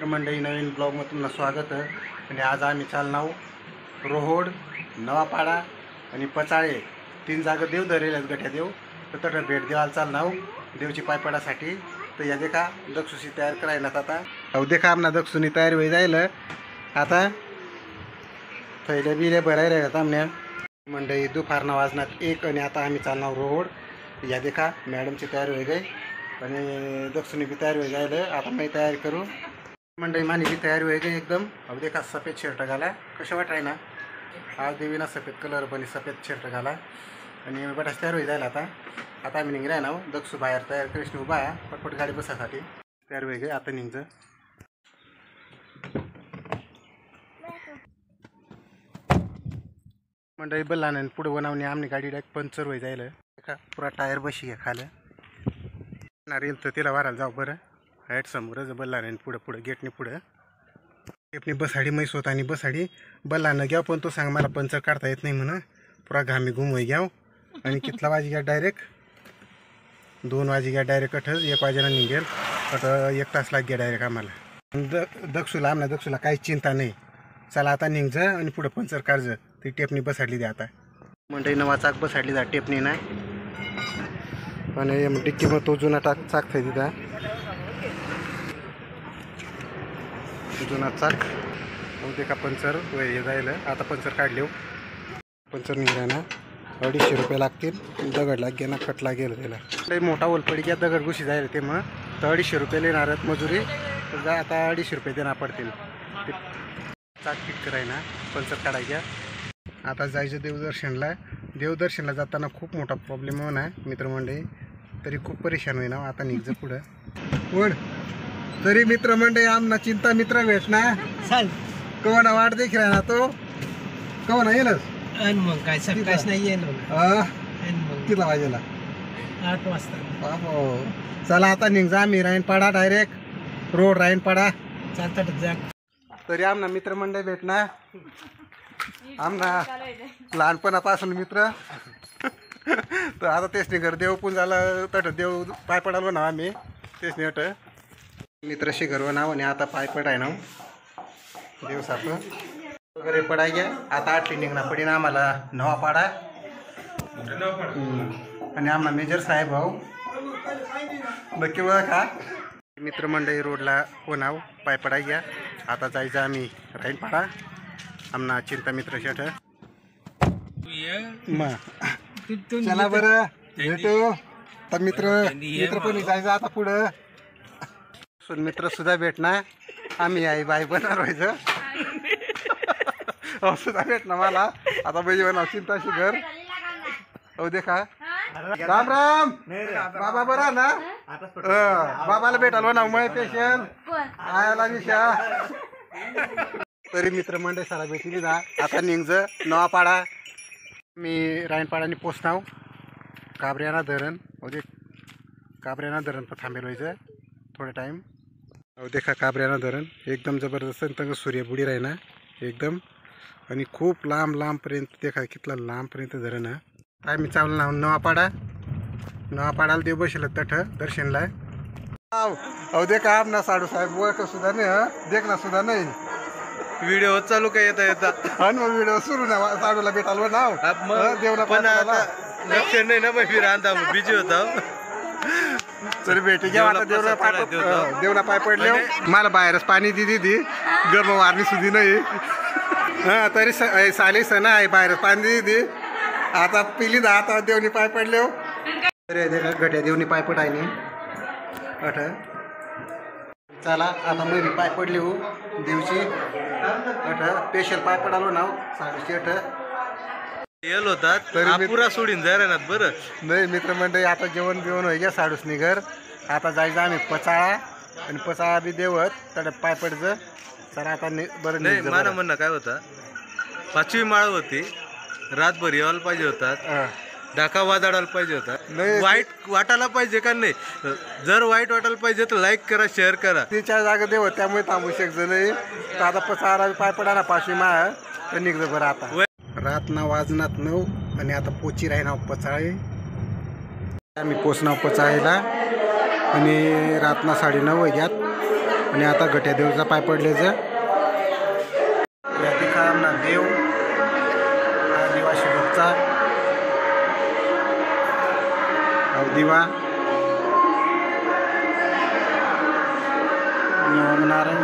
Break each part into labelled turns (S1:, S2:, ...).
S1: मंडळी नवीन ब्लॉगमध्ये तुमचं स्वागत आहे. आणि आज आम्ही चालणार रोहोड, नवापाडा आणि पचाळे 3 जागा देव धरेल आहेत गठ्या देव. तर तट भेट देवाला चालणार देवची पायपडासाठी. तर या देखा दक्षुशी तयार करायला आता अहो देखा आमना दक्षुनी तयार होई जाईल आता थैले बिले भरायला आहेत आमने मंडळी. दुपारना वाजनात 1 आणि आता आम्ही चालणार रोहोड. या देखा मॅडमची तयारी होई गई आणि दक्षिणी बी तयारी होई जायला. आता मी तयारी करू मंडळी. मानी बी तयारी होई गई एकदम. अब देखा सफेद शर्ट घाला कसं वाटाय ना. आज देवीना सफेद कलर पण सफेद शर्ट घाला आणि बटास तयार होई जायला. आता आम्ही निघराय ना दक्षू बाहेर तयार करीस उभा आहे पटपट गाडी बसासाठी तयार होई गई. आता निघ मंडळी बल्ला नाही पुढे बनवणे आमनी गाडी डायरेक्ट पंक्चर होई जायला. का पुरा टायर बशी घ्या खालं येईल तर तिला वारायला जाऊ बरं. राईट समोरच बल्ला नाही पुढं पुढं गेटने पुढं गेटने बसाडी मैस होता आणि बसाडी बल्ला न घ्याव पण तो सांग मला पंचर काढता येत नाही म्हणा. पुरा घामी घुमवाई घ्याव आणि कितला वाजी घ्या डायरेक्ट 2 वाजी घ्या डायरेक्ट अठच 1 वाजेला निघेल. आता 1 तास लाग घ्या डायरेक्ट आम्हाला. दक्षूला आमना दक्षूला काहीच चिंता नाही. चला आता निघ आणि पुढं पंचर काढ. ती टेपनी बसाडली द्या आता मंडळी. नवा चाक बसाडली जा टेपनी ना आणि डिक्की मग तो जुना चाक थाय तिथं जुना चाक होते का पंचर हे जायला. आता पंचर काढले पंचर निघाय ना 250 रुपये लागतील. दगड लाग ना कटला गेलं त्याला लई मोठा ओलपडी घ्या दगड घुशी जायला ते मग तर 250 रुपये लेणार आहेत मजुरी. तर जा आता 250 रुपये देणार पडतील ते चाक फिट कराय ना पंचर काढायच्या. आता जायचं देवदर्शनला. देवदर्शनला जाताना खूप मोठा प्रॉब्लेम होणार मित्रमंडळी. तरी खूप परेशान होईना. आता निघ पुढं वड तरी मित्रमंडळी आमना चिंता मित्र भेटना कवना वाट देख राहा ना तो कवना येलच
S2: मग काय सकाळच नाही येणार.
S1: किती वाजेला
S2: 8 वाजता.
S1: हो चला आता निघ जा. आम्ही रायनपाडा डायरेक्ट रोड रायनपाडा
S2: चालतात जा. तरी
S1: आमना मित्रमंडळी भेटना आमना लहानपणापासून मित्र. तर आता तेच नाही घर देव पण झालं तट देव पाय पडालो ना आम्ही तेच नाही अट मित्रशी घरवं नाव आणि आता पाय पडाय ना देव साप वगैरे पडाय घ्या. आता 8 निघणार पडीन आम्हाला नवापाडा आणि आम्हाला मेजर साहेब भाऊ नक्की बघा का मित्रमंडळी रोडला कोणाव पाय पडाय घ्या. आता जायचं आम्ही राईनपाडा आमना चिंता मित्र शेठ मग चला बरं भेटू. तर मित्र पण जायचं आता पुढं मित्र सुद्धा भेटणार. आम्ही आई बाई बनणार व्हायचं सुद्धा भेटणार मला. आता बाई बनव चिंताशी घर हो देखा. राम राम बाबा बरा ना. बाबाला भेटालो ना मग पेशल आयाला विषा. तरी मित्रमंडळ सारा भेटली ना. आता निघ नवापाडा. मी रायनपाडाने पोचनाव काबऱ्याना धरण म्हणजे काबऱ्याना धरण पण थांबेल व्हायचं थोडा टाईम. अहो देखा काबऱ्याना धरण एकदम जबरदस्त तंग सूर्यबुडी राही ना एकदम आणि खूप लांबपर्यंत देखा कितला लांबपर्यंत धरण आहे. आम्ही चालू ना नवापाडाला देव बसलं तठ दर्शनला. अहो देखा आमना साडू साहेब ओळख सुद्धा नाही देखना सुद्धा नाही.
S2: व्हिडिओ चालू काय येता
S1: आणि मग व्हिडिओ सुरू ना साडूला भेटालो नाव देवला
S2: पण आता लक्ष नाही ना फिर आणता बिजी होता.
S1: तरी भेटी घ्या. आता देवला पाय पडले. मला बाहेरच पाणी दिदी गरम वारणी सुधी नाही. हां तरी साली सण आहे बाहेरच पाणी दिदी. आता पिली ना आता देवनी पाय पडले. अरे देखा गट्या देवनी पाय पडायनी अठ. चला आता मी पाय पडली हो देवची अठ स्पेशल पाय पडालो नाव 8:30
S2: येल होतात तरी पुरा सोडून जायला बरं
S1: नाही मित्रमंडळी. आता जेवण बिवण होई घ्या 8:30 घर. आता जायचं आम्ही पचाळा आणि पचाळा बी देवत तर पाय पडचं. चला आता बरं
S2: नाही. मला म्हणणं काय होता 5वी माळ होती रातभर यायला पाहिजे होतात. डाका वाजाडायला पाहिजे होता. वाईट वाटायला पाहिजे का नाही. जर वाईट वाटायला पाहिजे तर लाईक करा शेअर करा.
S1: 3-4 जागा देव त्यामुळे थांबू शकत नाही. तर आता पचाळा पाय पडा ना 5वी माळ तर निघतं बरं. आता रात ना वाजनात 9 आणि आता पोची राही ना पचाळे. आम्ही पोचना पचाळीला आणि रातना 9:30 वाजल्यात आणि आता गट्या देवचा पाय पडल्याचं या ठिकाणा देव आदिवासी भक्ता दिवा नारायण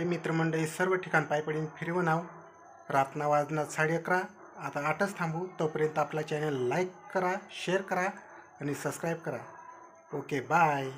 S1: मित्रमंडळी सर्व ठिकाण पायपडीन फिरवून आव रातना वाजनात 11:30 आता 8च थांबू तोपर्यंत आपला चॅनल लाईक करा शेअर करा आणि सबस्क्राईब करा ओके बाय.